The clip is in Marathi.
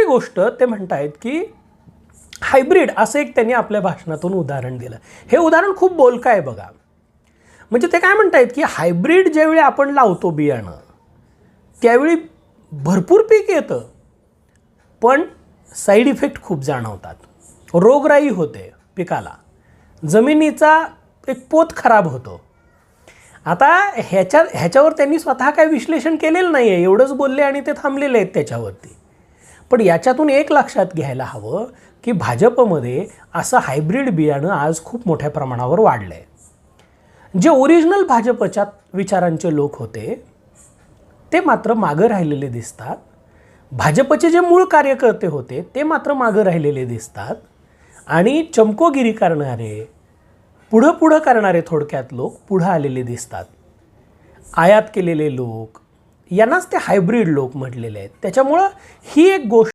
दुसरी गोष्ट ते म्हणतायत की हायब्रिड असं एक त्यांनी आपल्या भाषणातून उदाहरण दिलं. हे उदाहरण खूप बोलकं आहे बघा. म्हणजे ते काय म्हणतायत की हायब्रिड ज्यावेळी आपण लावतो बियाणं त्यावेळी भरपूर पीक येतं, पण साईड इफेक्ट खूप जाणवतात. रोगराई होते पिकाला, जमिनीचा एक पोत खराब होतो. आता ह्याच्यावर त्यांनी स्वतः काय विश्लेषण केलेलं नाही आहे, एवढंच बोलले आणि ते थांबलेले आहेत त्याच्यावरती. पण याच्यातून एक लक्षात घ्यायला हवं की भाजपमध्ये असं हायब्रिड बियाणं आज खूप मोठ्या प्रमाणावर वाढलं आहे. जे ओरिजिनल भाजपच्या विचारांचे लोक होते ते मात्र मागं राहिलेले दिसतात. भाजपचे जे मूळ कार्यकर्ते होते ते मात्र मागं राहिलेले दिसतात. आणि चमकोगिरी करणारे, पुढं करणारे थोडक्यात लोक पुढं आलेले दिसतात. आयात केलेले लोक यांनाच ते हायब्रिड लोक म्हटलेले आहेत. त्याच्यामुळं ही एक गोष्ट